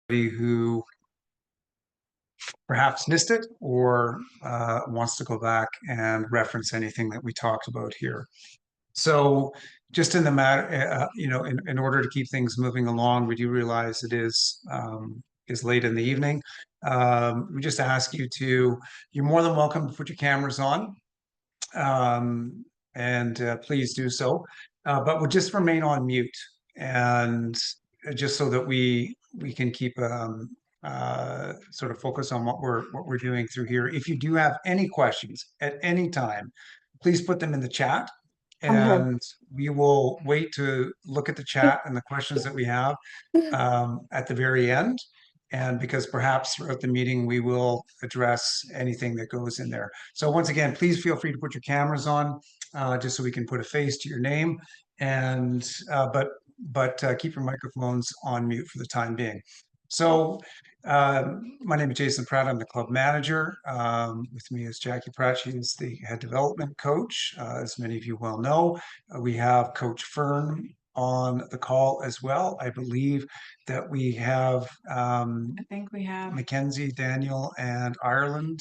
who perhaps missed it or wants to go back and reference anything that we talked about here. So just in the matter, in order to keep things moving along, we do realize it is late in the evening. We just ask you you're more than welcome to put your cameras on, and please do so. But we'll just remain on mute, and just so that we can keep sort of focus on what we're doing through here. If you do have any questions at any time, please put them in the chat, and we will wait to look at the chat and the questions that we have at the very end. And because perhaps throughout the meeting, we will address anything that goes in there. So once again, please feel free to put your cameras on, just so we can put a face to your name. And but keep your microphones on mute for the time being. So my name is Jason Pratt. I'm the club manager. With me is Jackie Pratt. She is the head development coach. As many of you well know, we have Coach Fern on the call as well. I believe that we have I think we have Mackenzie, Daniel, and Ireland,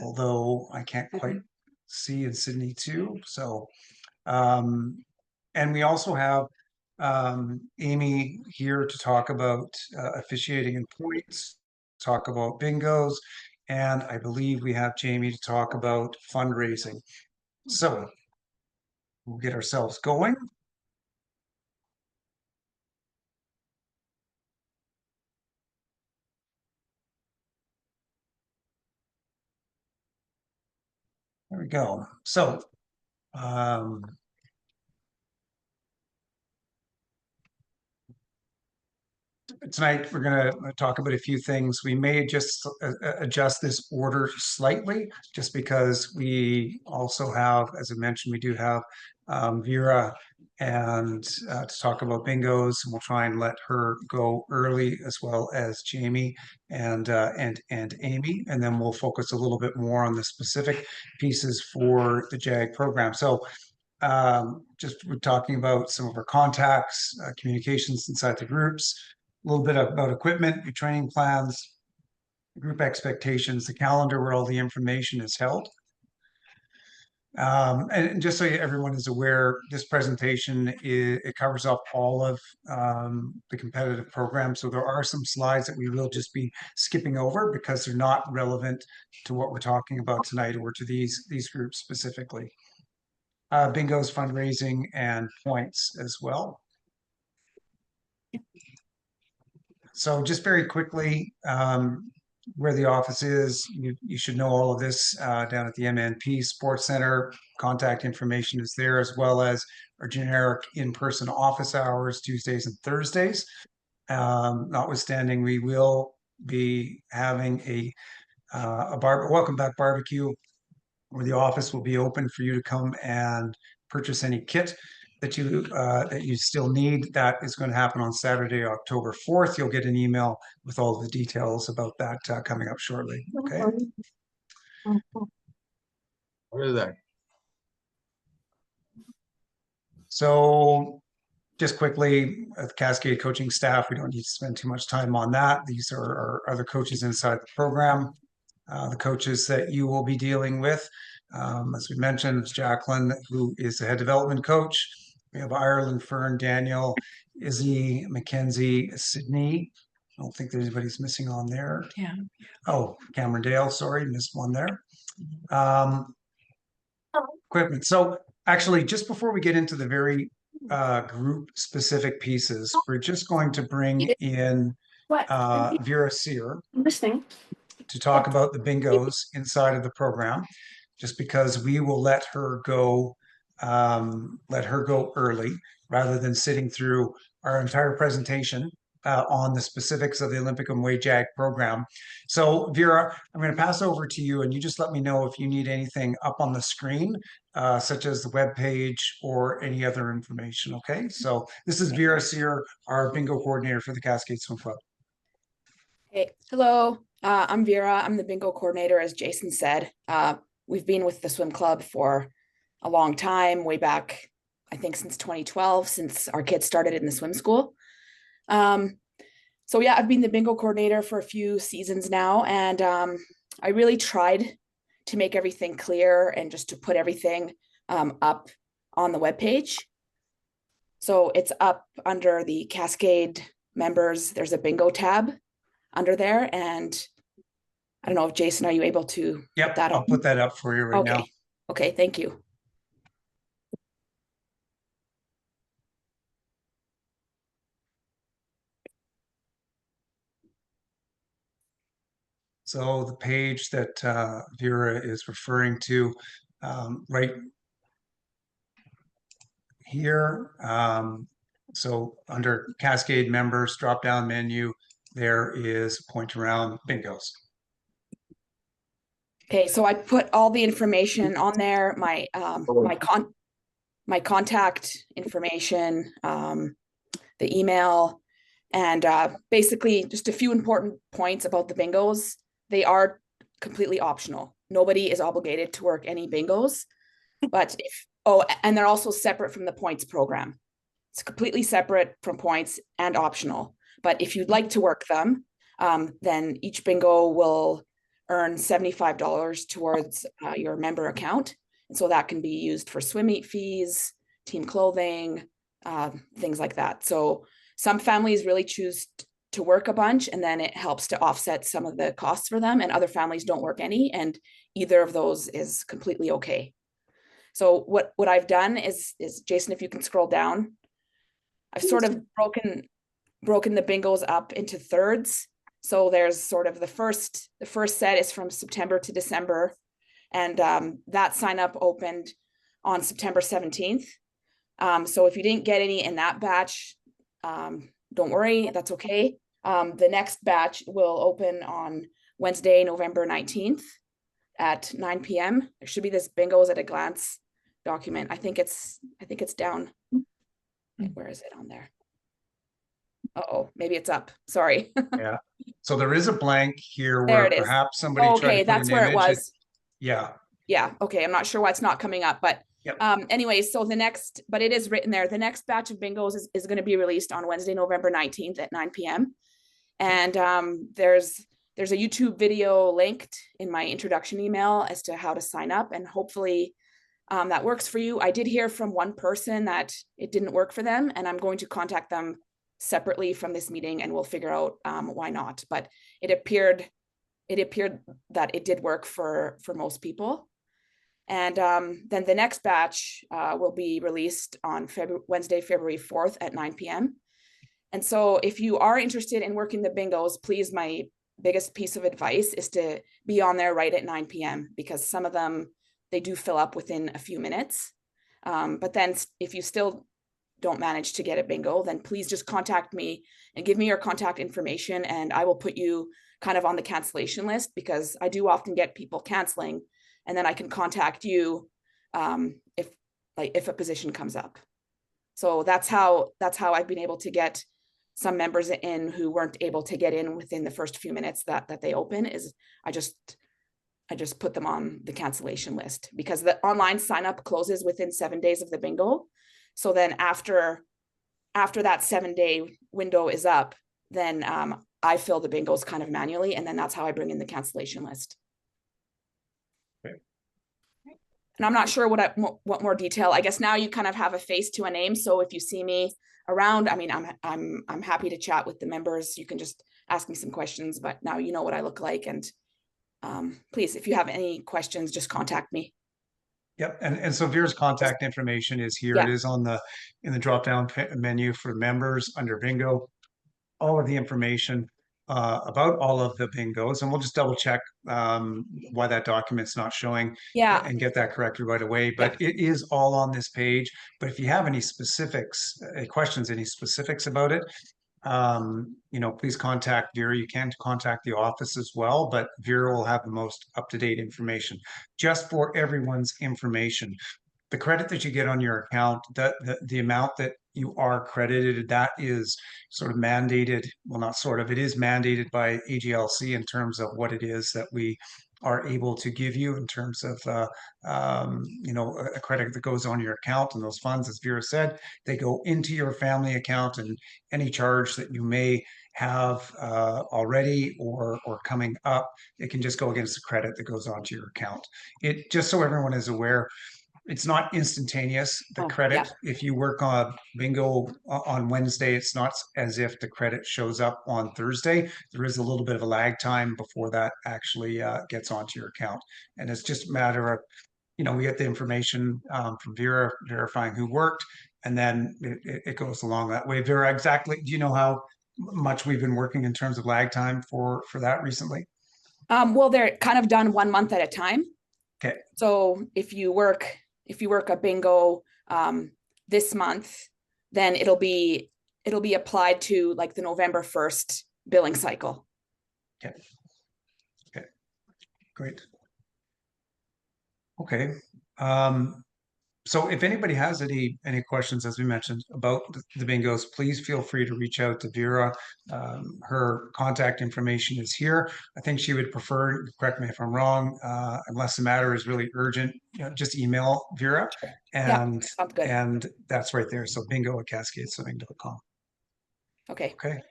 although I can't quite see in Sydney too. So, and we also have Amy here to talk about officiating and points, talk about bingos, and I believe we have Jamie to talk about fundraising. So we'll get ourselves going. There we go. So tonight we're going to talk about a few things. We may just adjust this order slightly, just because we also have, as I mentioned, we do have Vera and to talk about bingos. We'll try and let her go early, as well as Jamie and Amy, and then we'll focus a little bit more on the specific pieces for the JAG program. So just we're talking about some of our contacts, communications inside the groups, a little bit about equipment, your training plans, group expectations, the calendar where all the information is held. And just so everyone is aware, this presentation it covers up all of the competitive program. So there are some slides that we will just be skipping over because they're not relevant to what we're talking about tonight or to these groups specifically. Bingos, fundraising, and points as well. So just very quickly, where the office is, you should know all of this down at the MNP Sports Center. Contact information is there, as well as our generic in-person office hours, Tuesdays and Thursdays. Notwithstanding, we will be having a welcome back barbecue, where the office will be open for you to come and purchase any kit that you still need. That is going to happen on Saturday, October 4th. You'll get an email with all the details about that coming up shortly. Okay. What is that? So just quickly, the Cascade coaching staff, we don't need to spend too much time on that. These are our other coaches inside the program. The coaches that you will be dealing with, as we mentioned, is Jacqueline, who is the head development coach. We have Ireland, Fern, Daniel, Izzy, Mackenzie, Sydney. I don't think there's anybody's missing on there. Yeah. Oh, Cameron Dale, sorry, missed one there. Equipment. So actually, just before we get into the very group specific pieces, we're just going to bring in Vera Sear to talk about the bingos inside of the program, just because we will let her go early rather than sitting through our entire presentation on the specifics of the Olympic and Way JAG program. So Vera, I'm going to pass over to you, and you just let me know if you need anything up on the screen, such as the web page or any other information. Okay, so this is Vera Sear, our bingo coordinator for the Cascade Swim Club. Hey, hello. I'm Vera. I'm the bingo coordinator, as Jason said. We've been with the swim club for a long time, way back, I think since 2012, since our kids started in the swim school. So yeah, I've been the bingo coordinator for a few seasons now, and I really tried to make everything clear and just to put everything up on the webpage. So it's up under the Cascade members. There's a bingo tab under there, and I don't know if Jason, are you able to Yep, put that I'll up? put that up for you right now. Okay. Okay, thank you. So the page that Vera is referring to, right here. So under Cascade members, drop down menu, there is a point around bingos. Okay, so I put all the information on there, my contact information, the email, and basically just a few important points about the bingos. They are completely optional. Nobody is obligated to work any bingos, but and they're also separate from the points program. It's completely separate from points and optional. But if you'd like to work them, then each bingo will earn $75 towards your member account. And so that can be used for swim meet fees, team clothing, things like that. So some families really choose to work a bunch, and then it helps to offset some of the costs for them, and other families don't work any, and either of those is completely okay. So what I've done is Jason, if you can scroll down, I've sort of broken the bingos up into thirds. So there's sort of the first set is from September to December, and that sign up opened on September 17th. So if you didn't get any in that batch, don't worry, that's okay. The next batch will open on Wednesday, November 19th at 9 p.m. There should be this bingos at a glance document. I think it's down. Where is it on there? Uh-oh, maybe it's up. Sorry. Yeah. So there is a blank here There where it is. perhaps somebody tried Okay, to put that's an where it image. was. Yeah. Yeah. Okay. I'm not sure why it's not coming up, but Yep. anyway, so but it is written there. The next batch of bingos is going to be released on Wednesday, November 19th at 9 p.m. And there's a YouTube video linked in my introduction email as to how to sign up, and hopefully that works for you. I did hear from one person that it didn't work for them, and I'm going to contact them separately from this meeting, and we'll figure out why not. But it appeared that it did work for most people. And then the next batch will be released on Wednesday, February 4th at 9 p.m. And so if you are interested in working the bingos, please, my biggest piece of advice is to be on there right at 9 p.m. because some of them, they do fill up within a few minutes. But then if you still don't manage to get a bingo, then please just contact me and give me your contact information, and I will put you kind of on the cancellation list, because I do often get people canceling, and then I can contact you if a position comes up. So that's how I've been able to get some members in who weren't able to get in within the first few minutes that they open. Is I just put them on the cancellation list, because the online sign up closes within 7 days of the bingo. So then after that 7-day window is up, then I fill the bingos kind of manually, and then that's how I bring in the cancellation list. Okay. And I'm not sure what more detail. I guess now you kind of have a face to a name. So if you see me around, I mean, I'm happy to chat with the members. You can just ask me some questions, but now you know what I look like. And please, if you have any questions, just contact me. Yep. And so Vera's contact information is here. Yeah. It is in the drop down menu for members under bingo. All of the information about all of the bingos, and we'll just double check why that document's not showing, and get that corrected right away. But it is all on this page. But if you have any specifics, questions, any specifics about it, please contact Vera. You can contact the office as well, but Vera will have the most up-to-date information. Just for everyone's information, the credit that you get on your account, the amount that you are credited, that is sort of mandated. Well, not sort of, it is mandated by AGLC in terms of what it is that we are able to give you in terms of, you know, a credit that goes on your account, and those funds, as Vera said, they go into your family account, and any charge that you may have already or coming up, it can just go against the credit that goes onto your account. It just so everyone is aware, it's not instantaneous, the Oh, yeah. credit. If you work on bingo on Wednesday, it's not as if the credit shows up on Thursday. There is a little bit of a lag time before that actually gets onto your account. And it's just a matter of, you know, we get the information from Vera verifying who worked, and then it goes along that way. Vera, exactly, do you know how much we've been working in terms of lag time for that recently? Well, they're kind of done 1 month at a time. Okay. So if you work a bingo this month, then it'll be applied to like the November 1st billing cycle. Okay. Okay. Great. Okay. So if anybody has any questions, as we mentioned, about the bingos, please feel free to reach out to Vera. Her contact information is here. I think she would prefer, correct me if I'm wrong, unless the matter is really urgent, you know, just email Vera, Sure. Yeah, and sounds good. that's right there. So bingo@cascadeswimming.com. Okay. Okay.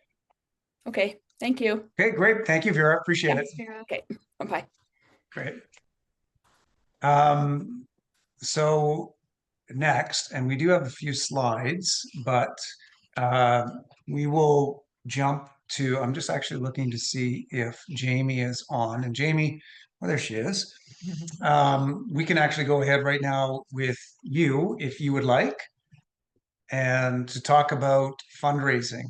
Okay. Thank you. Okay, great. Thank you, Vera. Appreciate it. Okay. Bye. Great. So next, and we do have a few slides, but we will jump to, I'm just actually looking to see if Jamie is on, and Jamie, well, there she is. We can actually go ahead right now with you, if you would like, and to talk about fundraising.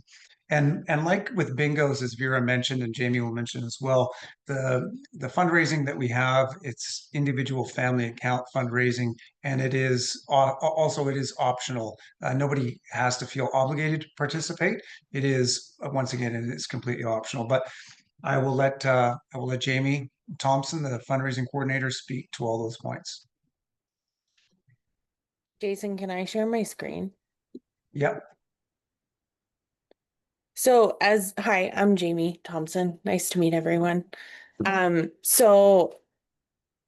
And like with bingos, as Vera mentioned, and Jamie will mention as well, the fundraising that we have, it's individual family account fundraising, and it is also, it is optional. Nobody has to feel obligated to participate. It is, once again, it is completely optional. But I will let Jamie Thompson, the fundraising coordinator, speak to all those points. Jason, can I share my screen? Yep. So hi, I'm Jamie Thompson. Nice to meet everyone. So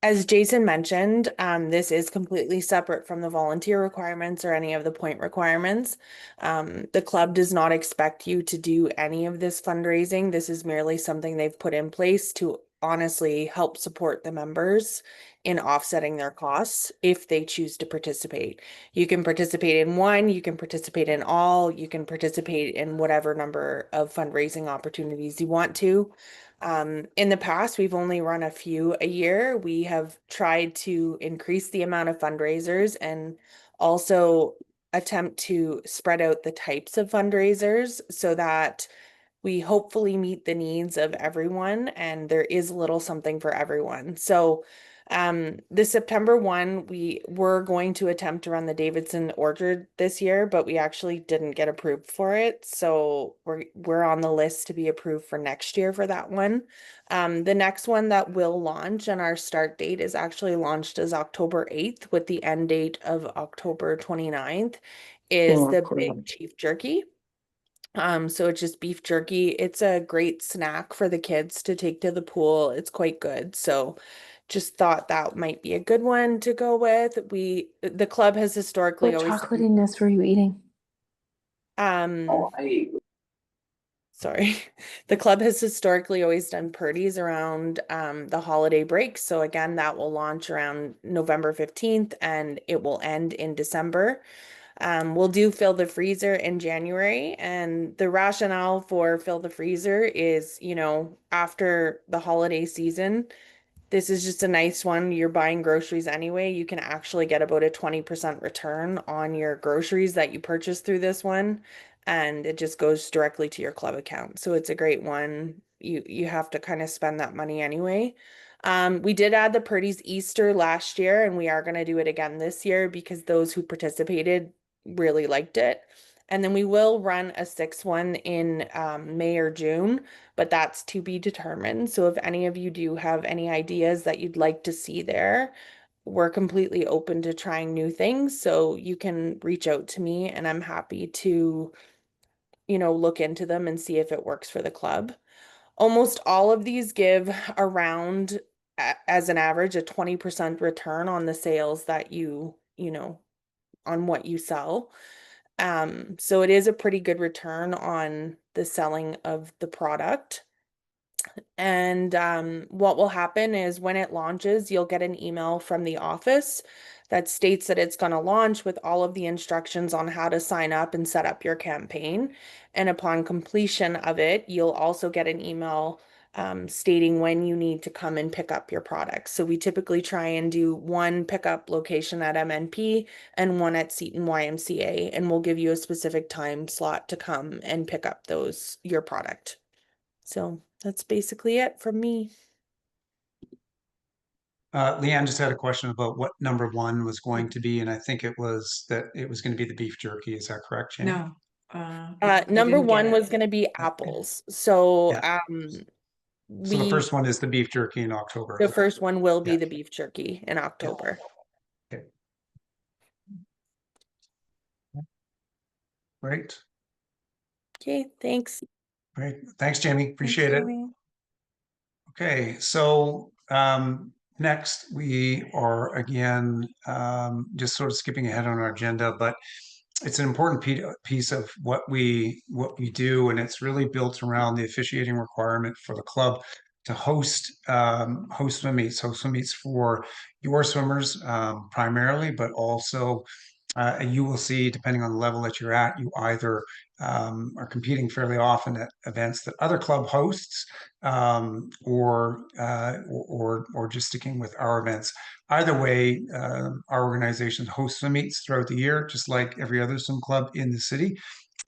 as Jason mentioned, this is completely separate from the volunteer requirements or any of the point requirements. The club does not expect you to do any of this fundraising. This is merely something they've put in place to honestly help support the members in offsetting their costs if they choose to participate. You can participate in one, you can participate in all, you can participate in whatever number of fundraising opportunities you want to. In the past, we've only run a few a year. We have tried to increase the amount of fundraisers and also attempt to spread out the types of fundraisers so that we hopefully meet the needs of everyone and there is a little something for everyone. So the September one, we were going to attempt to run the Davidson Orchard this year, but we actually didn't get approved for it. So we're on the list to be approved for next year for that one. The next one that will launch, and our start date is actually launched as October 8th with the end date of October 29th, is the Big Chief Jerky. So it's just beef jerky. It's a great snack for the kids to take to the pool. It's quite good. So just thought that might be a good one to go with. The club has historically What always chocolatiness were you eating? Sorry. The club has historically always done parties around the holiday break. So again, that will launch around November 15th and it will end in December. We'll do fill the freezer in January, and the rationale for fill the freezer is, you know, after the holiday season, this is just a nice one. You're buying groceries anyway. You can actually get about a 20% return on your groceries that you purchase through this one, and it just goes directly to your club account. So it's a great one. You have to kind of spend that money anyway. We did add the Purdy's Easter last year, and we are going to do it again this year because those who participated really liked it. And then we will run a sixth one in May or June, but that's to be determined. So if any of you do have any ideas that you'd like to see there, we're completely open to trying new things. So you can reach out to me and I'm happy to, you know, look into them and see if it works for the club. Almost all of these give around as an average, a 20% return on the sales that on what you sell. So it is a pretty good return on the selling of the product. And what will happen is when it launches, you'll get an email from the office that states that it's going to launch with all of the instructions on how to sign up and set up your campaign. And upon completion of it, you'll also get an email stating when you need to come and pick up your products. So we typically try and do one pickup location at MNP and one at Seton YMCA, and we'll give you a specific time slot to come and pick up your product. So that's basically it from me. Leanne just had a question about what number one was going to be, and I think it was going to be the beef jerky. Is that correct, Jane? No. Number one was going to be apples. So, Yeah. So the first one is the beef jerky in October. the first one will be Yeah. the beef jerky in October. Okay. Great. Okay, thanks. Great. Thanks, Jamie. Appreciate Thanks, it. Jamie. Okay, so next we are again just sort of skipping ahead on our agenda, but it's an important piece of what we do, and it's really built around the officiating requirement for the club to host swim meets for your swimmers primarily, but also you will see, depending on the level that you're at, you either are competing fairly often at events that other club hosts, or just sticking with our events. Either way, our organization hosts swim meets throughout the year, just like every other swim club in the city,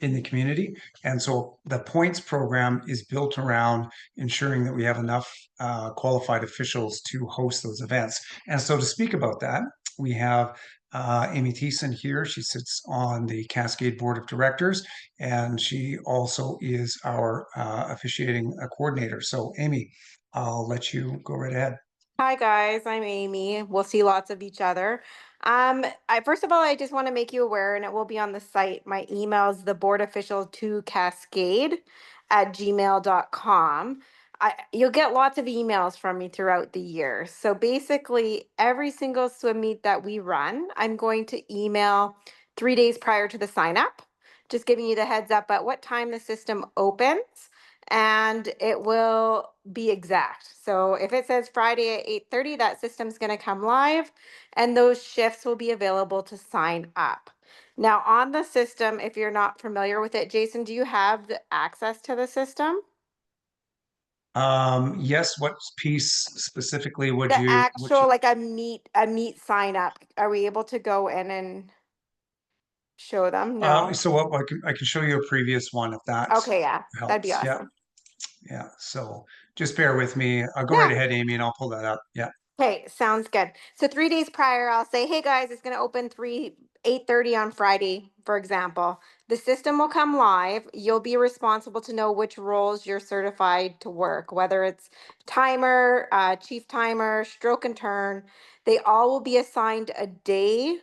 in the community. And so the points program is built around ensuring that we have enough qualified officials to host those events. And so to speak about that, we have Amy Thiessen here. She sits on the Cascade Board of Directors, and she also is our officiating coordinator. So Amy, I'll let you go right ahead. Hi guys, I'm Amy. We'll see lots of each other. First of all, I just want to make you aware, and it will be on the site. My email is theboardofficial2cascade@gmail.com. You'll get lots of emails from me throughout the year. So basically, every single swim meet that we run, I'm going to email 3 days prior to the sign up, just giving you the heads up at what time the system opens, and it will be exact. So if it says Friday at 8:30, that system's going to come live, and those shifts will be available to sign up. Now on the system, if you're not familiar with it, Jason, do you have the access to the system? Yes, what piece specifically would The you? actual, like a meet sign up. Are we able to go in and show them? No. So what I can show you a previous one if that Okay, yeah, that'd be helps. Yeah, awesome. yeah. So just bear with me. I'll go Yeah. right ahead, Amy, and I'll pull that up. Yeah. Okay, sounds good. So 3 days prior, I'll say, hey guys, it's gonna open 8:30 on Friday, for example. The system will come live. You'll be responsible to know which roles you're certified to work, whether it's timer, chief timer, stroke and turn. They all will be assigned a day.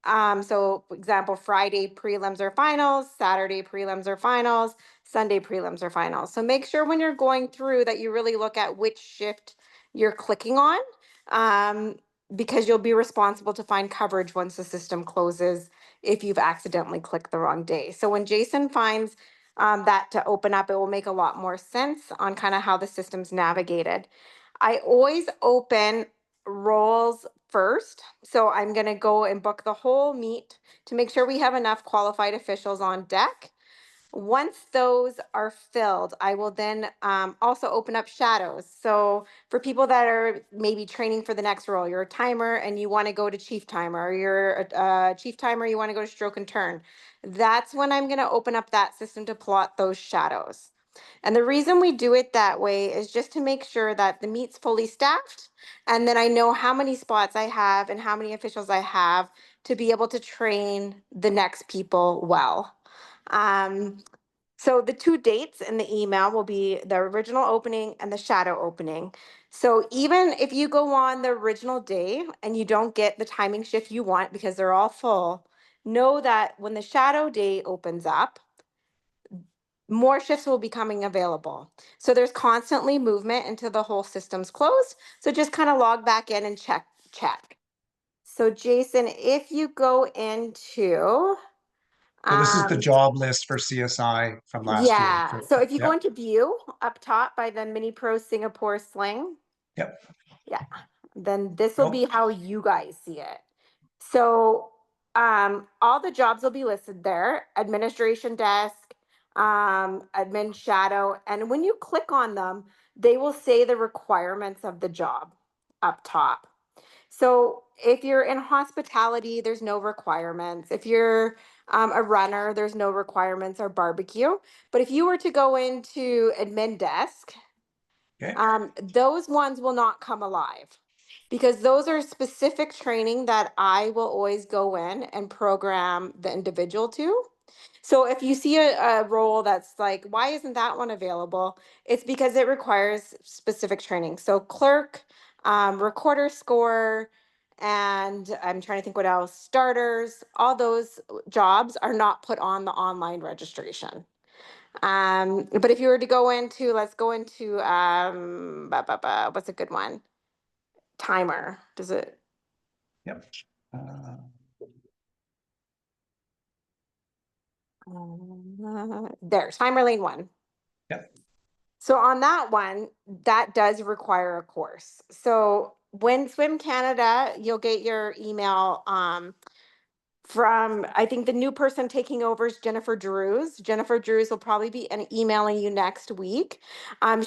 So for example, Friday prelims or finals, Saturday prelims or finals, Sunday prelims or finals. So make sure when you're going through that you really look at which shift you're clicking on, because you'll be responsible to find coverage once the system closes if you've accidentally clicked the wrong day. So when Jason finds that to open up, it will make a lot more sense on kind of how the system's navigated. I always open roles first. So I'm going to go and book the whole meet to make sure we have enough qualified officials on deck. Once those are filled, I will then also open up shadows. So for people that are maybe training for the next role, you're a timer and you want to go to chief timer, or you're a chief timer, you want to go to stroke and turn. That's when I'm going to open up that system to plot those shadows. And the reason we do it that way is just to make sure that the meet's fully staffed, and then I know how many spots I have and how many officials I have to be able to train the next people well. So the two dates in the email will be the original opening and the shadow opening. So even if you go on the original day and you don't get the timing shift you want because they're all full, know that when the shadow day opens up, more shifts will be coming available. So there's constantly movement until the whole system's closed. So just kind of log back in and check. So Jason, if you go into, So this is the um, job list for CSI from last year. yeah, so if you go Yep, into view up top by the Mini Pro Singapore Sling, yep. yeah, then this will Nope. be how you guys see it. So all the jobs will be listed there: administration desk, admin shadow, and when you click on them, they will say the requirements of the job up top. So if you're in hospitality, there's no requirements. If you're a runner, there's no requirements, or barbecue. But if you were to go into admin desk, Okay. those ones will not come alive, because those are specific training that I will always go in and program the individual to. So if you see a role that's like, why isn't that one available? It's because it requires specific training. So clerk, recorder score, and I'm trying to think what else, starters, all those jobs are not put on the online registration. But if you were to go into, let's go into, what's a good one? Timer, does it? Yep. There's timer lane 1. Yep. So on that one, that does require a course. So when Swim Canada, you'll get your email from, I think the new person taking over is Jennifer Drews. Jennifer Drews will probably be emailing you next week.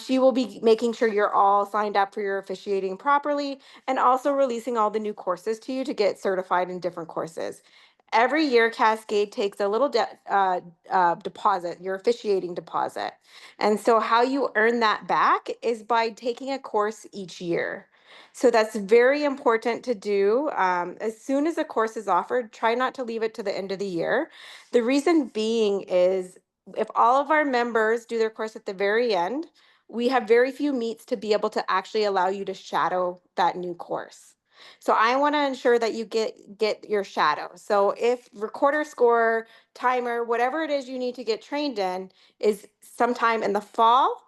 She will be making sure you're all signed up for your officiating properly, and also releasing all the new courses to you to get certified in different courses. Every year, Cascade takes a little deposit, your officiating deposit. And so how you earn that back is by taking a course each year. So that's very important to do. As soon as a course is offered, try not to leave it to the end of the year. The reason being is, if all of our members do their course at the very end, we have very few meets to be able to actually allow you to shadow that new course. So I want to ensure that you get your shadow. So if recorder score, timer, whatever it is you need to get trained in is sometime in the fall,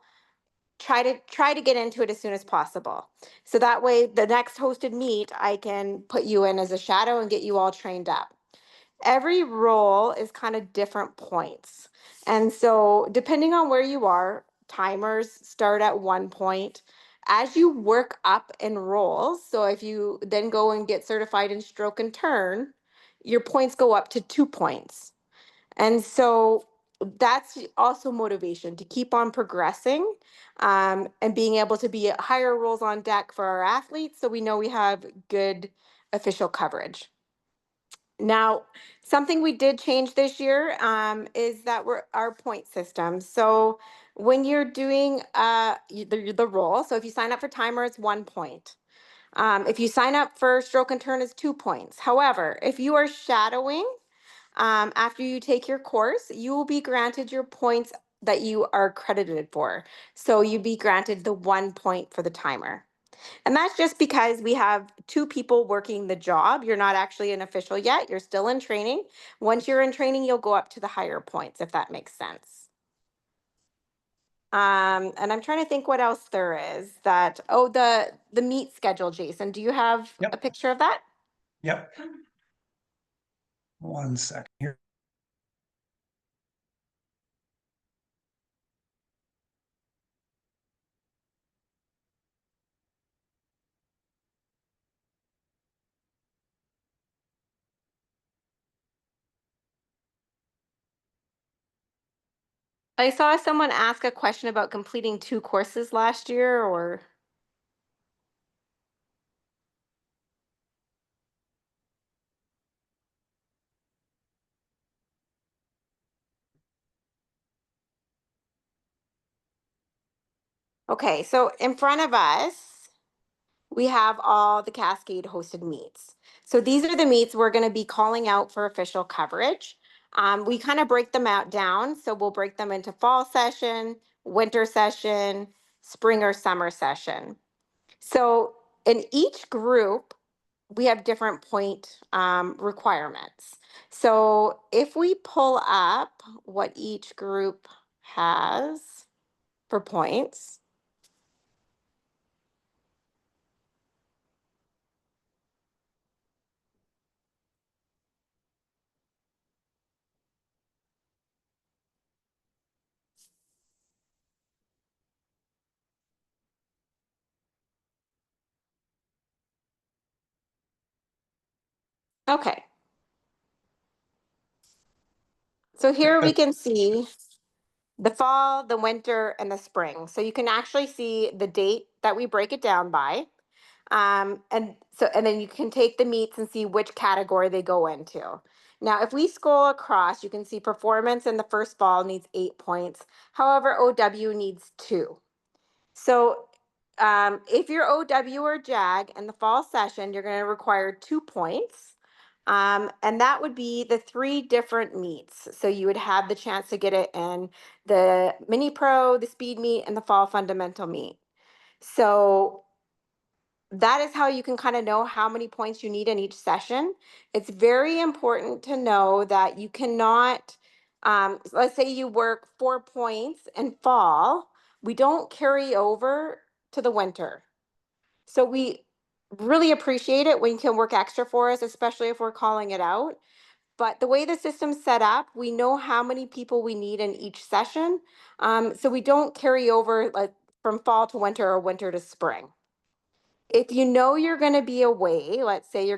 try to get into it as soon as possible. So that way the next hosted meet, I can put you in as a shadow and get you all trained up. Every role is kind of different points. And so depending on where you are, timers start at 1 point. As you work up in roles, so if you then go and get certified in stroke and turn, your points go up to 2 points. And so that's also motivation to keep on progressing, and being able to be at higher roles on deck for our athletes, so we know we have good official coverage. Now, something we did change this year is that we're our point system. So when you're doing the role, so if you sign up for timer, it's 1 point. If you sign up for stroke and turn, it's 2 points. However, if you are shadowing, after you take your course, you will be granted your points that you are credited for. So you'd be granted the 1 point for the timer. And that's just because we have 2 people working the job. You're not actually an official yet. You're still in training. Once you're in training, you'll go up to the higher points, if that makes sense. And I'm trying to think what else there is that, oh, the meet schedule, Jason. Do you have Yep. a picture of that? Yep. 1 second here. I saw someone ask a question about completing 2 courses last year, or okay, so in front of us, we have all the Cascade hosted meets. So these are the meets we're going to be calling out for official coverage. We kind of break them out down. So we'll break them into fall session, winter session, spring or summer session. So in each group, we have different point requirements. So if we pull up what each group has for points. Okay. So here we can see the fall, the winter, and the spring. So you can actually see the date that we break it down by. And then you can take the meets and see which category they go into. Now, if we scroll across, you can see performance in the first fall needs 8 points. However, OW needs 2. So if you're OW or JAG in the fall session, you're going to require 2 points. And that would be the 3 different meets. So you would have the chance to get it in the mini pro, the speed meet, and the fall fundamental meet. So that is how you can kind of know how many points you need in each session. It's very important to know that you cannot, let's say you work 4 points in fall, we don't carry over to the winter. So we really appreciate it when you can work extra for us, especially if we're calling it out. But the way the system's set up, we know how many people we need in each session. So we don't carry over like from fall to winter or winter to spring. If you know you're going to be away, let's say you're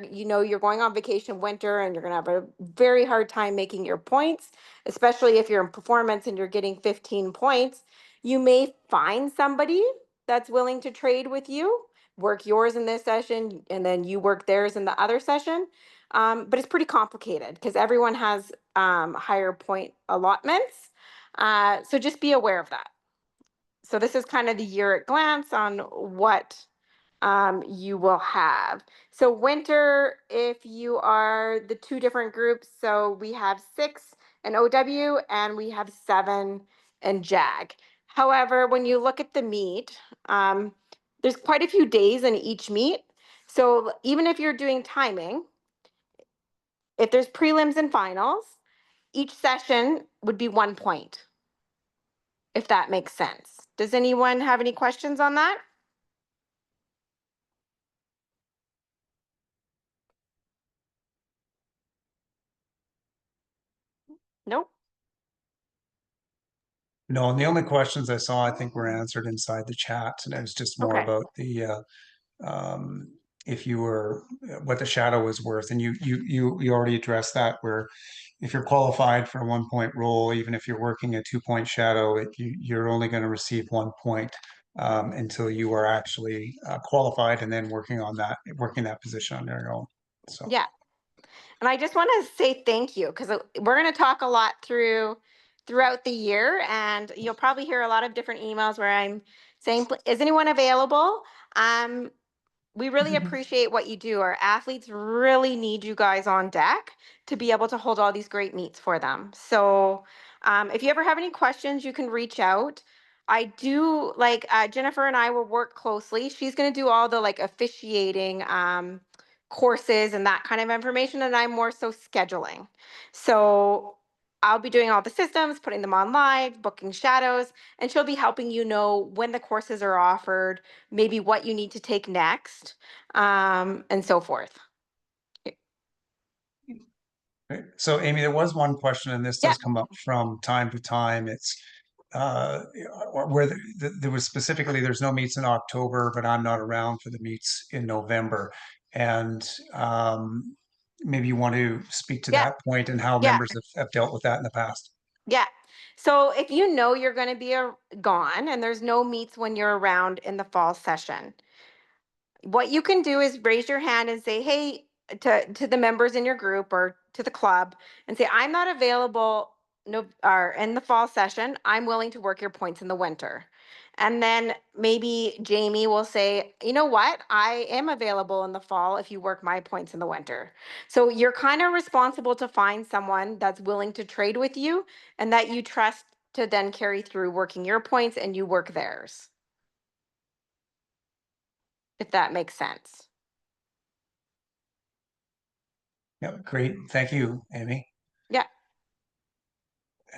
going on vacation winter and you're going to have a very hard time making your points, especially if you're in performance and you're getting 15 points, you may find somebody that's willing to trade with you, work yours in this session, and then you work theirs in the other session. But it's pretty complicated because everyone has higher point allotments. So just be aware of that. So this is kind of the year at glance on what you will have. So winter, if you are the 2 different groups, so we have 6 in OW and we have 7 in JAG. However, when you look at the meet, there's quite a few days in each meet. So even if you're doing timing, if there's prelims and finals, each session would be 1 point, if that makes sense. Does anyone have any questions on that? Nope. No, and the only questions I saw, I think, were answered inside the chat, and it was just more Okay. about the if you were what the shadow was worth, and you already addressed that. Where if you're qualified for a 1 point role, even if you're working a 2 point shadow, you're only going to receive 1 point until you are actually qualified, and then working that position on your own. So Yeah. And I just want to say thank you because we're going to talk a lot throughout the year, and you'll probably hear a lot of different emails where I'm saying, is anyone available? We really appreciate what you do. Our athletes really need you guys on deck to be able to hold all these great meets for them. So if you ever have any questions, you can reach out. I do like Jennifer and I will work closely. She's going to do all the like officiating courses and that kind of information, and I'm more so scheduling. So I'll be doing all the systems, putting them on live, booking shadows, and she'll be helping you know when the courses are offered, maybe what you need to take next, and so forth. okay. So Amy, there was one question, and this Yeah. does come up from time to time. It's where there was specifically there's no meets in October, but I'm not around for the meets in November, and maybe you want to speak to Yeah. that point and how Yeah. members have dealt with that in the past. Yeah. So if you know you're going to be gone and there's no meets when you're around in the fall session, what you can do is raise your hand and say, hey, to the members in your group or to the club and say, I'm not available or in the fall session. I'm willing to work your points in the winter. And then maybe Jamie will say, you know what? I am available in the fall if you work my points in the winter. So you're kind of responsible to find someone that's willing to trade with you and that you trust to then carry through working your points and you work theirs. If that makes sense. Yeah, great. Thank you, Amy. Yeah.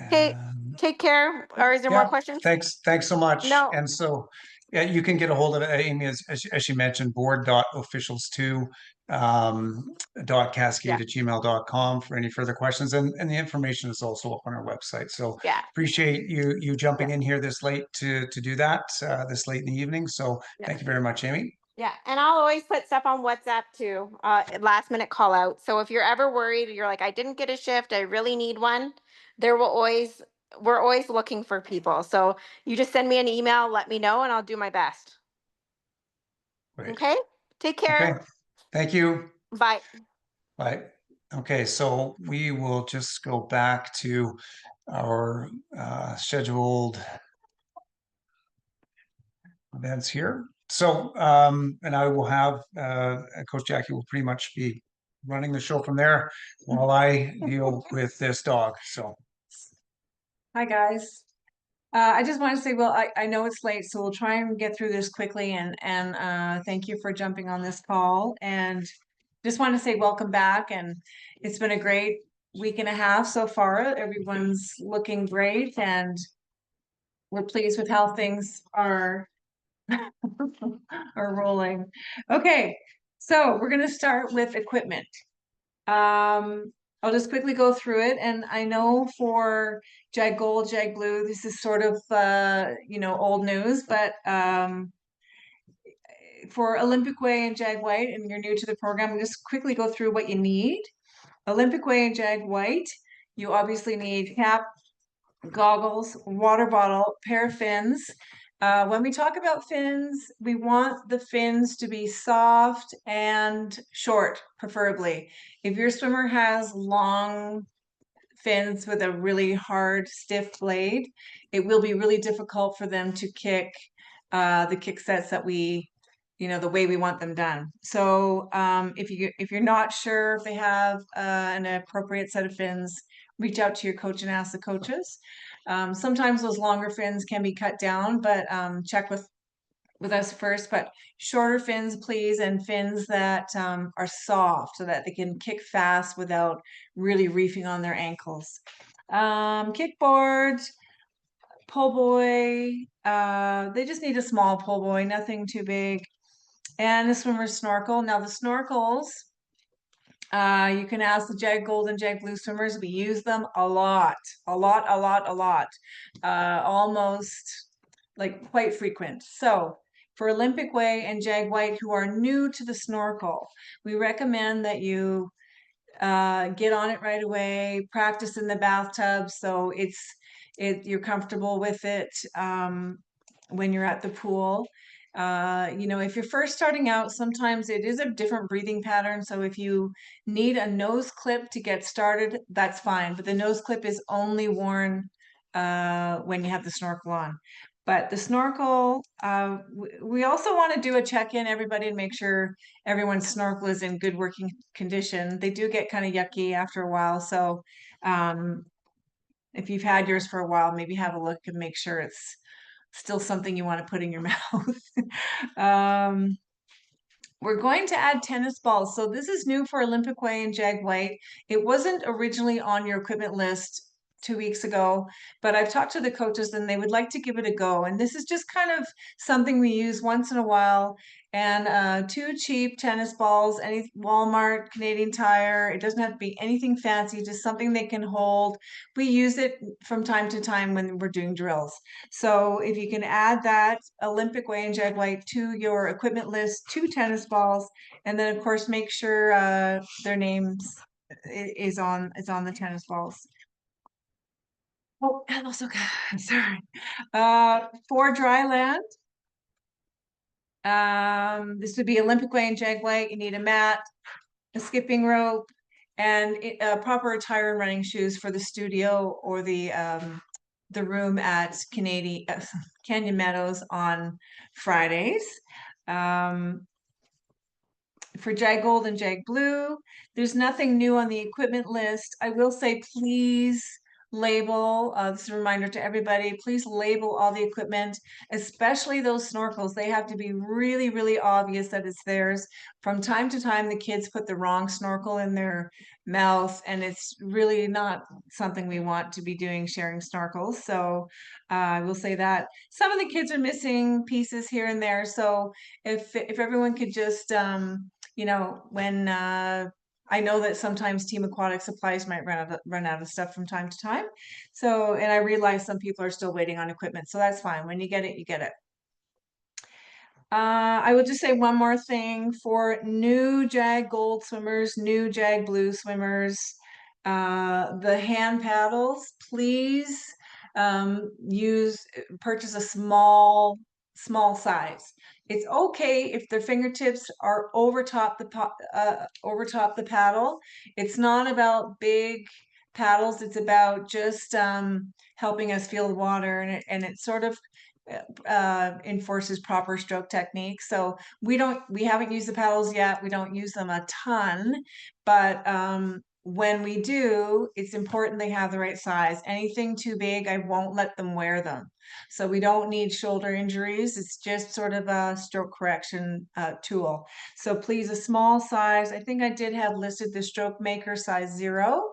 Okay. Take care. Or is there Yeah, more questions? thanks so much. No. And so, yeah, you can get a hold of Amy, as she mentioned, board.officials2 .cascade@gmail.com for any further questions. And the information is also up on our website. So Yeah. appreciate you jumping Yeah. in here this late to do that, this late in the evening. So Yeah. thank you very much, Amy. Yeah, and I'll always put stuff on WhatsApp too, last minute call out. So if you're ever worried, you're like, I didn't get a shift, I really need one, there will always, we're always looking for people. So you just send me an email, let me know, and I'll do my best. Great. Okay? Take Okay. care. Thank you. Bye. Bye. Okay, so we will just go back to our scheduled events here. So, and I will have Coach Jackie will pretty much be running the show from there while I deal with this dog. So, Hi, guys. I just want to say, well, I know it's late, so we'll try and get through this quickly and thank you for jumping on this call. And just want to say welcome back. And it's been a great week and a half so far. Everyone's looking great and we're pleased with how things are are rolling. Okay, so we're gonna start with equipment. I'll just quickly go through it, and I know for JAG Gold, JAG Blue, this is sort of old news, but for Olympic Way and JAG White, and you're new to the program, I'll just quickly go through what you need. Olympic Way and JAG White, you obviously need cap, goggles, water bottle, pair of fins. When we talk about fins, we want the fins to be soft and short, preferably. If your swimmer has long fins with a really hard, stiff blade, it will be really difficult for them to kick the kick sets that we, the way we want them done. So if you're not sure if they have an appropriate set of fins, reach out to your coach and ask the coaches. Sometimes those longer fins can be cut down, but check with us first. But shorter fins, please, and fins that are soft so that they can kick fast without really reefing on their ankles. Kickboard, pull buoy, they just need a small pull buoy, nothing too big. And a swimmer's snorkel. Now the snorkels, you can ask the JAG Gold and JAG Blue swimmers. We use them a lot, almost like quite frequent. So for Olympic Way and JAG White who are new to the snorkel, we recommend that you get on it right away, practice in the bathtub so you're comfortable with it when you're at the pool. If you're first starting out, sometimes it is a different breathing pattern. So if you need a nose clip to get started, that's fine. But the nose clip is only worn when you have the snorkel on. But the snorkel, we also want to do a check-in, everybody, and make sure everyone's snorkel is in good working condition. They do get kind of yucky after a while. So if you've had yours for a while, maybe have a look and make sure it's still something you want to put in your mouth. We're going to add tennis balls. So this is new for Olympic Way and JAG White. It wasn't originally on your equipment list 2 weeks ago, but I've talked to the coaches and they would like to give it a go. And this is just kind of something we use once in a while. And 2 cheap tennis balls, any Walmart, Canadian Tire. It doesn't have to be anything fancy, just something they can hold. We use it from time to time when we're doing drills. So if you can add that Olympic Way and JAG White to your equipment list, 2 tennis balls, and then of course make sure their names is on the tennis balls. Oh, and also, sorry. For dry land, this would be Olympic Way and JAG White. You need a mat, a skipping rope, and proper attire and running shoes for the studio or the room at Canyon Meadows on Fridays. For JAG Gold and JAG Blue, there's nothing new on the equipment list. I will say, please label, this is a reminder to everybody, please label all the equipment, especially those snorkels. They have to be really, really obvious that it's theirs. From time to time, the kids put the wrong snorkel in their mouth, and it's really not something we want to be doing, sharing snorkels. So I will say that some of the kids are missing pieces here and there. So if everyone could just, you know, when I know that sometimes Team Aquatic Supplies might run out of stuff from time to time. So, and I realize some people are still waiting on equipment, so that's fine. When you get it, you get it. I will just say one more thing for new JAG Gold swimmers, new JAG Blue swimmers, the hand paddles, please purchase a small size. It's okay if their fingertips are over top the paddle. It's not about big paddles. It's about just helping us feel the water, and it sort of enforces proper stroke technique. So we haven't used the paddles yet. We don't use them a ton, but when we do, it's important they have the right size. Anything too big, I won't let them wear them. So we don't need shoulder injuries. It's just sort of a stroke correction tool. So please, a small size. I think I did have listed the Stroke Maker size 0.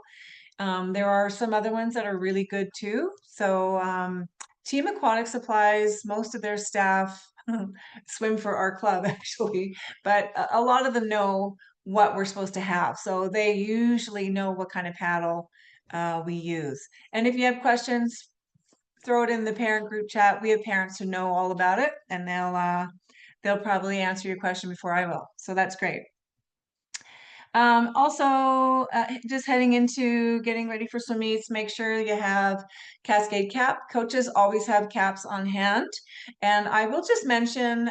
There are some other ones that are really good too. So Team Aquatic Supplies, most of their staff swim for our club actually, but a lot of them know what we're supposed to have. So they usually know what kind of paddle we use. And if you have questions, throw it in the parent group chat. We have parents who know all about it, and they'll probably answer your question before I will. So that's great. Also, just heading into getting ready for swim meets, make sure you have Cascade cap. Coaches always have caps on hand. And I will just mention,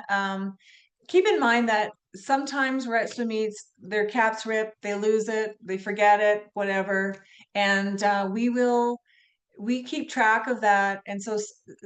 keep in mind that sometimes we're at swim meets, their caps rip, they lose it, they forget it, whatever. And we keep track of that. And so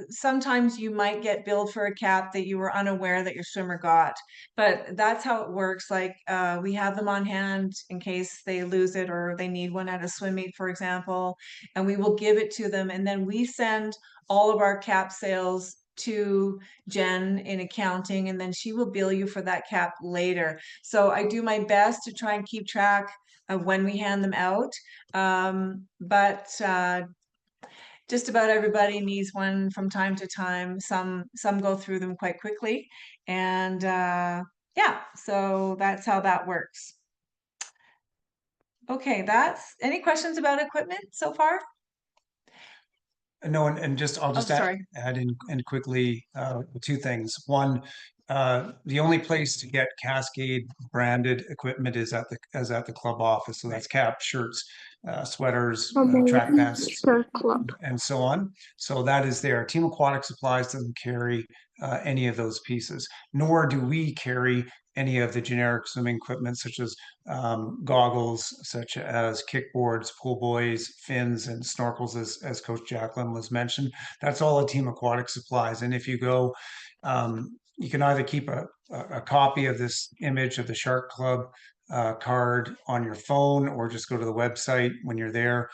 sometimes you might get billed for a cap that you were unaware that your swimmer got, but that's how it works. Like we have them on hand in case they lose it or they need one at a swim meet, for example, and we will give it to them. And then we send all of our cap sales to Jen in accounting, and then she will bill you for that cap later. So I do my best to try and keep track of when we hand them out. But just about everybody needs one from time to time. Some go through them quite quickly, and yeah, so that's how that works. Okay, any questions about equipment so far? No, and I'll just add in quickly two things. One, the only place to get Cascade branded equipment is at the club office. So that's caps, shirts, sweaters, track pants, and so on. So that is there. Team Aquatic Supplies doesn't carry any of those pieces, nor do we carry any of the generic swimming equipment, such as goggles, such as kickboards, pool buoys, fins, and snorkels, as Coach Jacqueline was mentioned. That's all at Team Aquatic Supplies. And if you go, you can either keep a copy of this image of the Shark Club card on your phone, or just go to the website when you're there.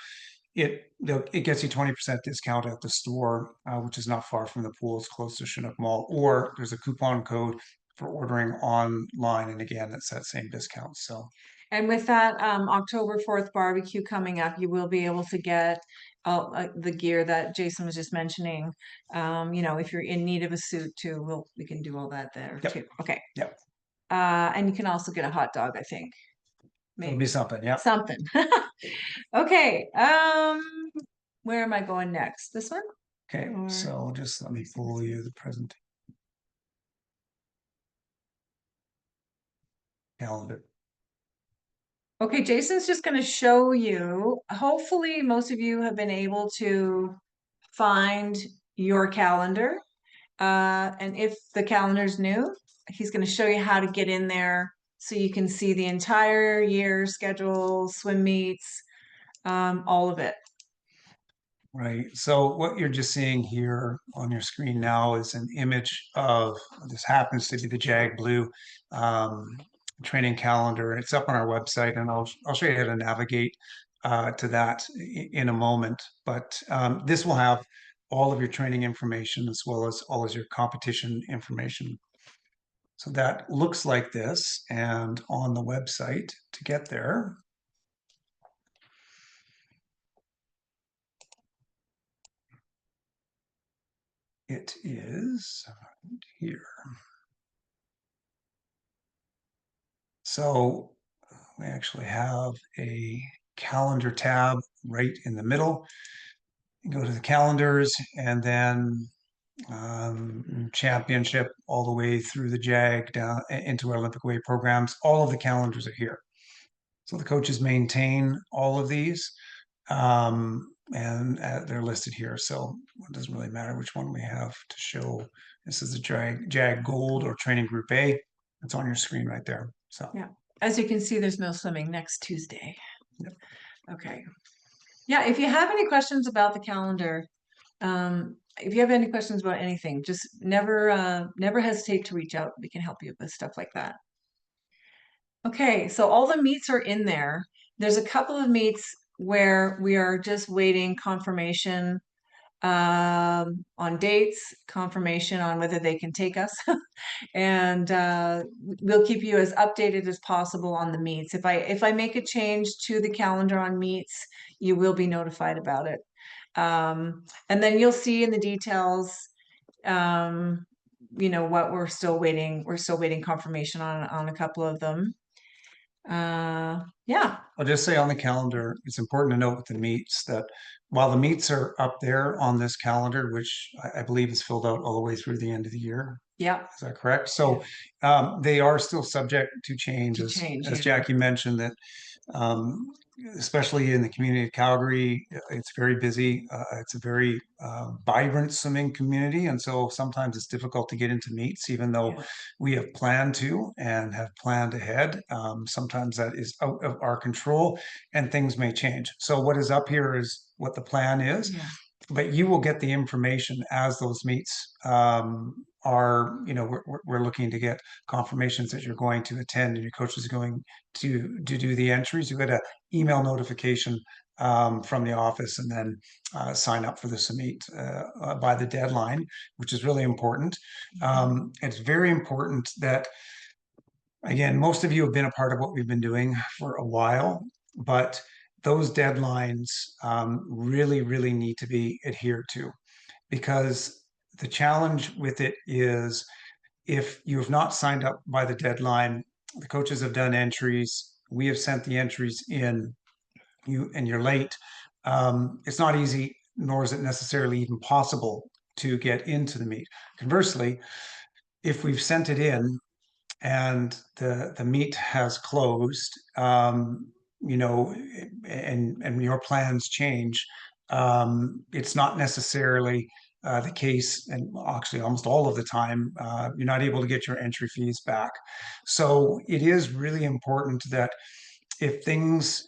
It gets you 20% discount at the store, which is not far from the pools, close to Chinook Mall, or there's a coupon code for ordering online, and again, it's that same discount. So, and with that October 4th barbecue coming up, you will be able to get the gear that Jason was just mentioning. You know, if you're in need of a suit too, we can do all that there too. Okay. Yep. And you can also get a hot dog, I think. Maybe it'll be something. Yeah. Something. Okay. Where am I going next? This one? Okay. So just let me pull you the present calendar. Okay, Jason's just going to show you. Hopefully, most of you have been able to find your calendar. And if the calendar's new, he's going to show you how to get in there so you can see the entire year schedule, swim meets, all of it. Right. So what you're just seeing here on your screen now is an image of, this happens to be the JAG Blue training calendar. It's up on our website, and I'll show you how to navigate to that in a moment. But this will have all of your training information as well as all of your competition information. So that looks like this, and on the website to get there, it is here. So we actually have a calendar tab right in the middle. You go to the calendars, and then championship all the way through the JAG down into our Olympic way programs. All of the calendars are here. So the coaches maintain all of these, and they're listed here. So it doesn't really matter which one we have to show. This is the JAG Gold or Training Group A. It's on your screen right there. So Yeah. As you can see, there's no swimming next Tuesday. Yep. Okay. Yeah, if you have any questions about the calendar, if you have any questions about anything, just never hesitate to reach out. We can help you with stuff like that. Okay, so all the meets are in there. There's a couple of meets where we are just waiting confirmation on dates, confirmation on whether they can take us. And we'll keep you as updated as possible on the meets. If I make a change to the calendar on meets, you will be notified about it. And then you'll see in the details, what we're still waiting. We're still waiting confirmation on a couple of them. Yeah. I'll just say on the calendar, it's important to note with the meets that while the meets are up there on this calendar, which I believe is filled out all the way through the end of the year. Yeah. Is that correct? So they are still subject to change, as yeah. Jackie mentioned, that especially in the community of Calgary, it's very busy. It's a very vibrant swimming community. And so sometimes it's difficult to get into meets, even though we have planned to and have planned ahead. Sometimes that is out of our control and things may change. So what is up here is what the plan is. Yeah. But you will get the information as those meets are, we're looking to get confirmations that you're going to attend and your coach is going to do the entries. You get an email notification from the office, and then sign up for the summit by the deadline, which is really important. It's very important that, again, most of you have been a part of what we've been doing for a while, but those deadlines really, really need to be adhered to, because the challenge with it is if you have not signed up by the deadline, the coaches have done entries, we have sent the entries in, and you're late. It's not easy, nor is it necessarily even possible to get into the meet. Conversely, if we've sent it in and the meet has closed, and your plans change, it's not necessarily the case, and actually almost all of the time, you're not able to get your entry fees back. So it is really important that if things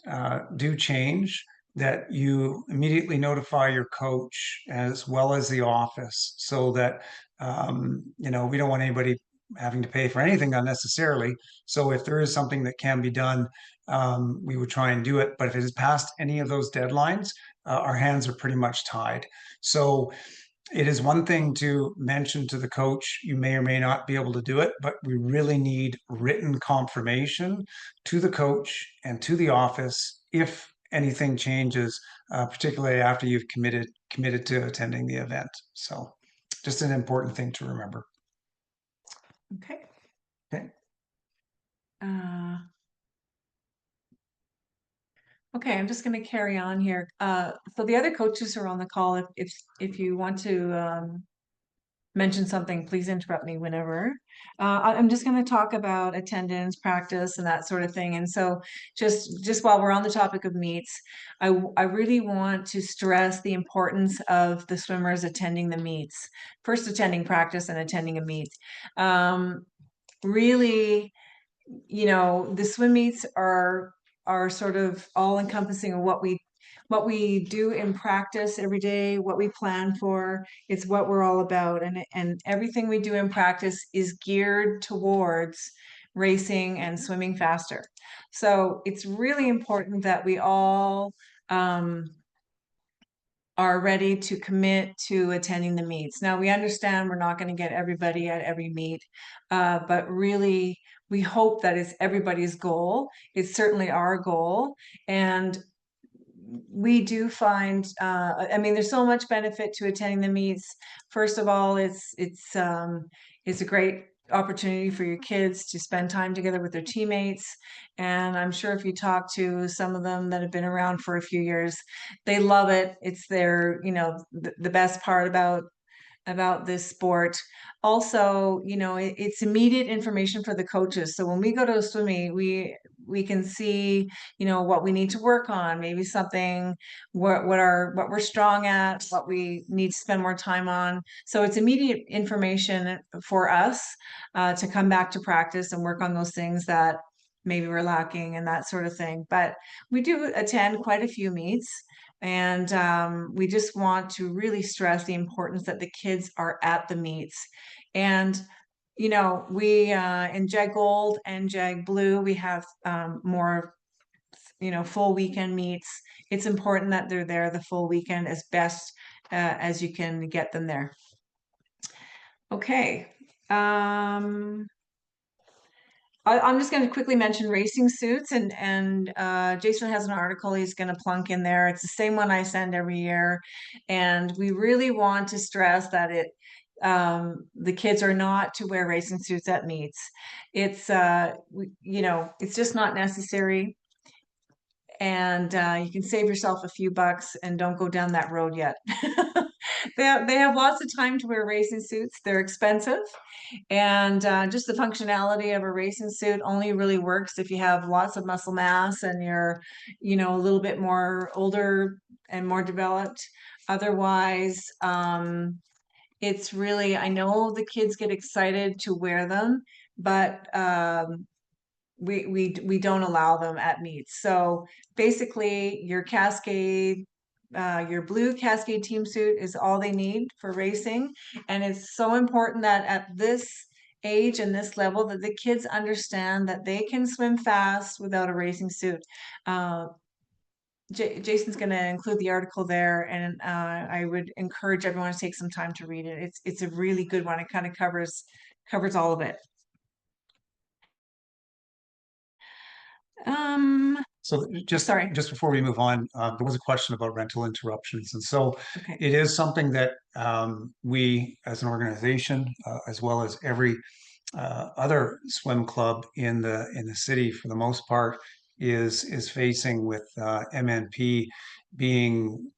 do change, that you immediately notify your coach as well as the office, so that we don't want anybody having to pay for anything unnecessarily. So if there is something that can be done, we would try and do it. But if it is past any of those deadlines, our hands are pretty much tied. So it is one thing to mention to the coach, you may or may not be able to do it, but we really need written confirmation to the coach and to the office if anything changes, particularly after you've committed to attending the event. So just an important thing to remember. Okay. Okay. Okay, I'm just going to carry on here. So the other coaches are on the call. If you want to mention something, please interrupt me whenever. I'm just going to talk about attendance, practice, and that sort of thing. And so just while we're on the topic of meets, I really want to stress the importance of the swimmers attending the meets, first attending practice and attending a meet. Really, the swim meets are sort of all encompassing of what we do in practice every day, what we plan for. It's what we're all about, and everything we do in practice is geared towards racing and swimming faster. So it's really important that we all are ready to commit to attending the meets. Now, we understand we're not going to get everybody at every meet, but really, we hope that it's everybody's goal. It's certainly our goal. And we do find, I mean, there's so much benefit to attending the meets. First of all, it's a great opportunity for your kids to spend time together with their teammates. And I'm sure if you talk to some of them that have been around for a few years, they love it. It's their, the best part about this sport. Also, it's immediate information for the coaches. So when we go to a swimming, we can see, what we need to work on, maybe something, what we're strong at, what we need to spend more time on. So it's immediate information for us to come back to practice and work on those things that maybe we're lacking and that sort of thing. But we do attend quite a few meets. And we just want to really stress the importance that the kids are at the meets. And, we in JAG Gold and JAG Blue, we have more, full weekend meets. It's important that they're there the full weekend as best as you can get them there. Okay. I'm just going to quickly mention racing suits, and Jason has an article he's going to plunk in there. It's the same one I send every year, and we really want to stress that the kids are not to wear racing suits at meets. It's it's just not necessary, and you can save yourself a few bucks and don't go down that road yet. They have lots of time to wear racing suits. They're expensive. And just the functionality of a racing suit only really works if you have lots of muscle mass and you're, a little bit more older and more developed. Otherwise, it's really, I know the kids get excited to wear them, but we don't allow them at meets. So basically, your Cascade, your blue Cascade team suit is all they need for racing. And it's so important that at this age and this level that the kids understand that they can swim fast without a racing suit. Jason's going to include the article there, and I would encourage everyone to take some time to read it. It's a really good one. It kind of covers all of it. So just before we move on, there was a question about rental interruptions. And so it is something that we as an organization, as well as every other swim club in the city for the most part, is facing with MNP being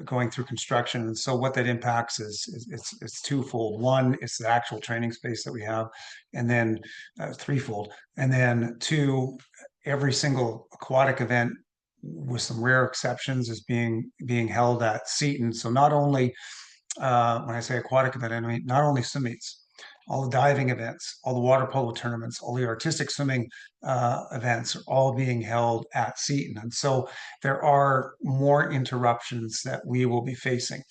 going through construction. And so what that impacts is it's twofold. One, it's the actual training space that we have, and then threefold. And then two, every single aquatic event, with some rare exceptions, is being held at Seton. So not only when I say aquatic event, I mean not only swim meets, all the diving events, all the water polo tournaments, all the artistic swimming events are all being held at Seton. And so there are more interruptions that we will be facing.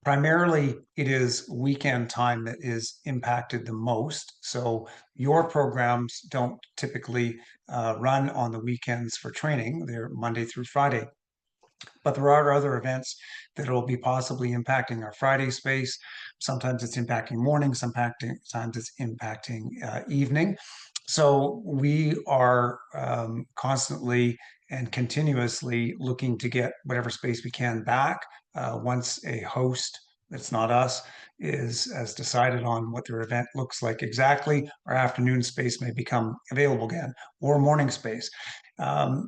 Primarily, it is weekend time that is impacted the most. So your programs don't typically run on the weekends for training. They're Monday through Friday. But there are other events that will be possibly impacting our Friday space. Sometimes it's impacting morning, sometimes it's impacting evening. So we are constantly and continuously looking to get whatever space we can back once a host that's not us has decided on what their event looks like exactly. Our afternoon space may become available again, or morning space,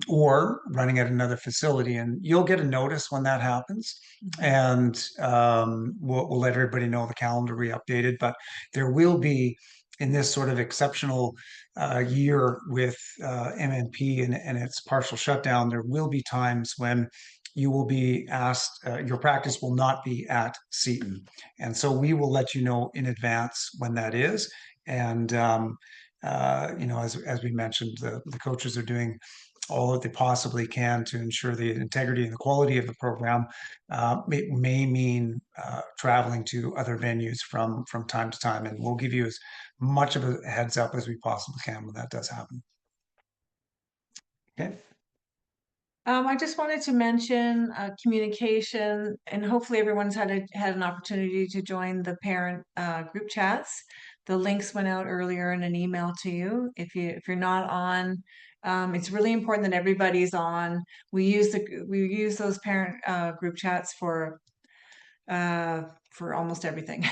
or running at another facility. And you'll get a notice when that happens, and we'll let everybody know the calendar re-updated. But there will be, in this sort of exceptional year with MNP and its partial shutdown, there will be times when you will be asked, your practice will not be at Seton. And so we will let you know in advance when that is. And, as we mentioned, the coaches are doing all that they possibly can to ensure the integrity and the quality of the program. It may mean traveling to other venues from time to time, and we'll give you as much of a heads up as we possibly can when that does happen. Okay. I just wanted to mention communication, and hopefully everyone's had an opportunity to join the parent group chats. The links went out earlier in an email to you. If you're not on, it's really important that everybody's on. We use those parent group chats for almost everything.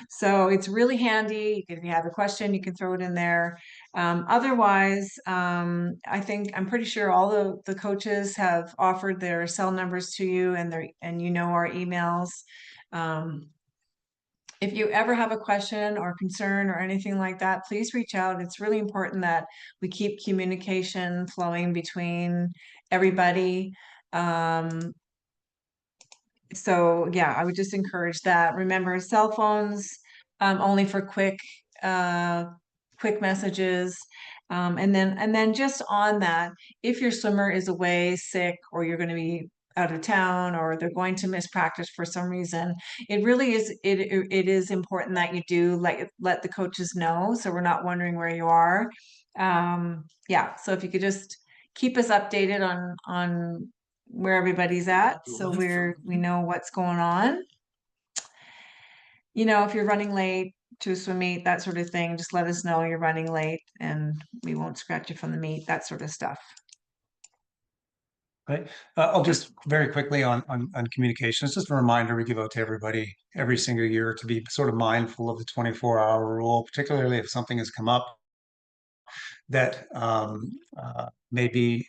So it's really handy. If you have a question, you can throw it in there. Otherwise, I'm pretty sure all the coaches have offered their cell numbers to you, and you know our emails. If you ever have a question or concern or anything like that, please reach out. It's really important that we keep communication flowing between everybody. So yeah, I would just encourage that. Remember, cell phones only for quick messages. And then just on that, if your swimmer is away, sick, or you're going to be out of town, or they're going to miss practice for some reason, it really is it is important that you do let the coaches know, so we're not wondering where you are. Yeah, so if you could just keep us updated on where everybody's at, so we know what's going on. You know, if you're running late to a swim meet, that sort of thing, just let us know you're running late and we won't scratch you from the meet, that sort of stuff. Right. I'll just very quickly on communication. It's just a reminder we give out to everybody every single year to be sort of mindful of the 24-hour rule, particularly if something has come up that may be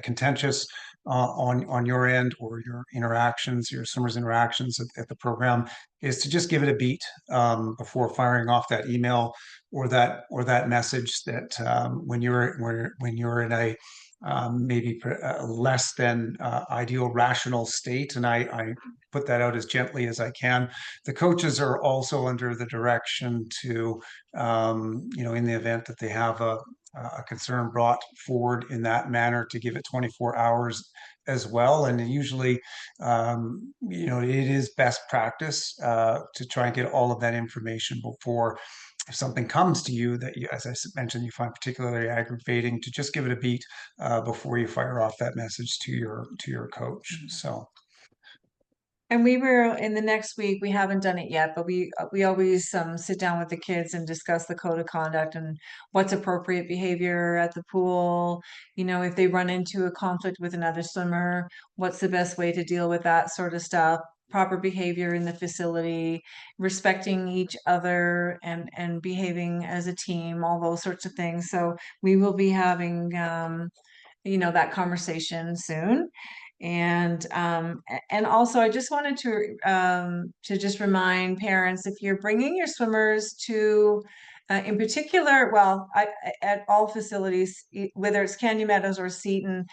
contentious on your end, or your interactions, your swimmers' interactions at the program, is to just give it a beat before firing off that email or that message. That when you're in a maybe less than ideal rational state, and I put that out as gently as I can. The coaches are also under the direction to, in the event that they have a concern brought forward in that manner, to give it 24 hours as well. And usually, it is best practice to try and get all of that information before, if something comes to you that you, as I mentioned, you find particularly aggravating, to just give it a beat before you fire off that message to your coach. So. And we were in the next week, we haven't done it yet, but we always sit down with the kids and discuss the code of conduct and what's appropriate behavior at the pool. You know, if they run into a conflict with another swimmer, what's the best way to deal with that sort of stuff? Proper behavior in the facility, respecting each other, and behaving as a team, all those sorts of things. So we will be having that conversation soon. And also, I just wanted to just remind parents, if you're bringing your swimmers to, in particular, at all facilities, whether it's Canyon Meadows or Seton,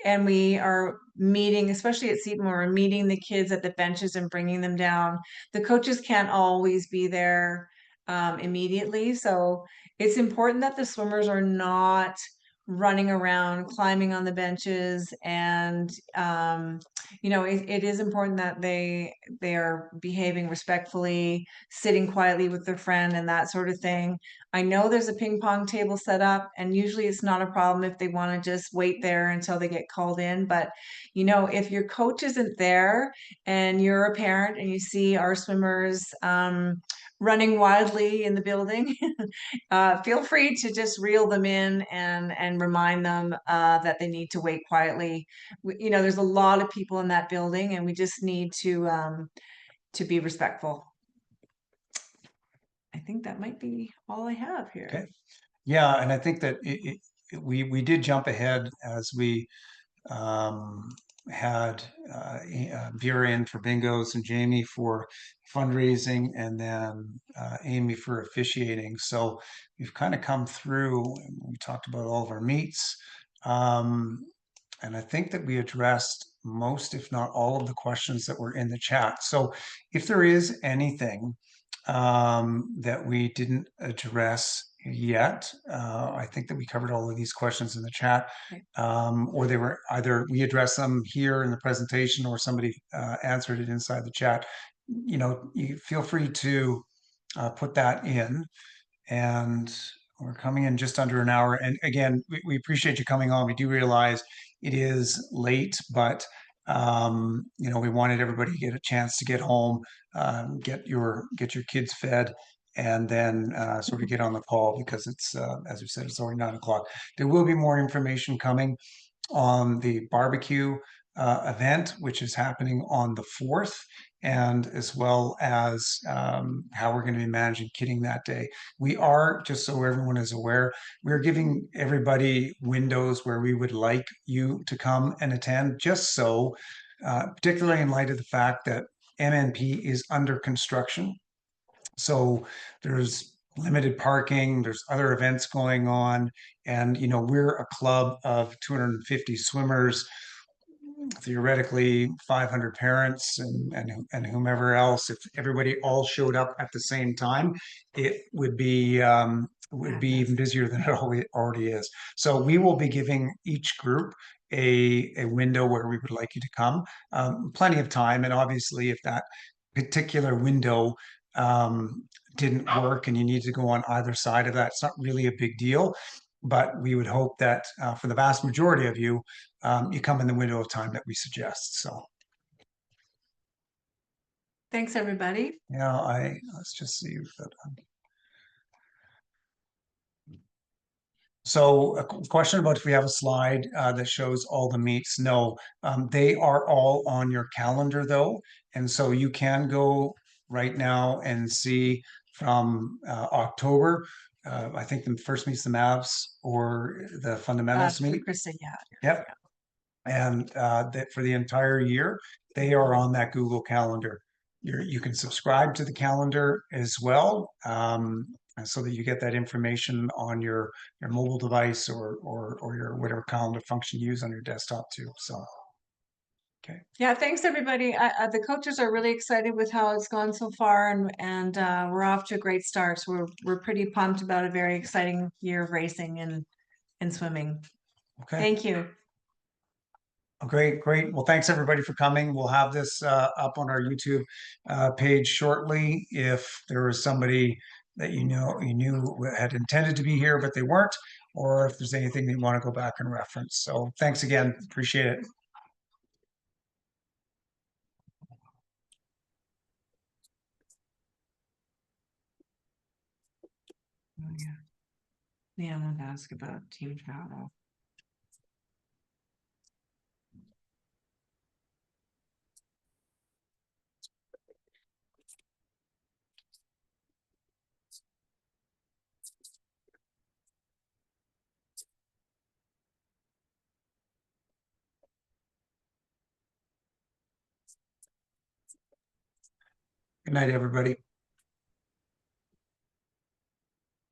and we are meeting, especially at Seton, where we're meeting the kids at the benches and bringing them down, the coaches can't always be there immediately. So it's important that the swimmers are not running around, climbing on the benches, and it is important that they are behaving respectfully, sitting quietly with their friend, and that sort of thing. I know there's a ping pong table set up, and usually it's not a problem if they want to just wait there until they get called in. But if your coach isn't there and you're a parent and you see our swimmers running wildly in the building, feel free to just reel them in and remind them that they need to wait quietly. There's a lot of people in that building, and we just need to be respectful. I think that might be all I have here. Okay. Yeah, and I think that we did jump ahead as we had Vera in for bingos and Jamie for fundraising, and then Amy for officiating. So we've kind of come through, and we talked about all of our meets. And I think that we addressed most, if not all, of the questions that were in the chat. So if there is anything that we didn't address yet. I think that we covered all of these questions in the chat, or they were either we addressed them here in the presentation or somebody answered it inside the chat. You know, you feel free to put that in. And we're coming in just under an hour. And again, we appreciate you coming on. We do realize it is late, but you know, we wanted everybody to get a chance to get home, get your kids fed, and then sort of get on the call because it's as we said, it's already 9 o'clock. There will be more information coming on the barbecue event, which is happening on the 4th, and as well as how we're going to be managing kitting that day. We are, just so everyone is aware, we're giving everybody windows where we would like you to come and attend, just so, particularly in light of the fact that MNP is under construction. So there's limited parking, there's other events going on, and you know, we're a club of 250 swimmers, theoretically 500 parents and whomever else. If everybody all showed up at the same time, it would be even busier than it already is. So we will be giving each group a window where we would like you to come, plenty of time. And obviously if that particular window didn't work and you need to go on either side of that, it's not really a big deal. But we would hope that for the vast majority of you, you come in the window of time that we suggest. So, Thanks, everybody. yeah, let's just see. So a question about if we have a slide that shows all the meets. No, they are all on your calendar though. And so you can go right now and see from October. I think the first meet's the Mavs or the fundamentals meet. Krista, yeah. Yep. And that for the entire year, they are on that Google Calendar. You can subscribe to the calendar as well, so that you get that information on your mobile device or your whatever calendar function you use on your desktop too. So, okay. Yeah, thanks everybody. The coaches are really excited with how it's gone so far, and we're off to a great start. So we're pretty pumped about a very exciting year of racing and swimming. Okay. Thank you. Great. Well, thanks everybody for coming. We'll have this up on our YouTube page shortly. If there was somebody that you knew had intended to be here, but they weren't, or if there's anything that you want to go back and reference. So thanks again. Appreciate it. Oh, yeah. Yeah, I want to ask about team travel. Good night, everybody.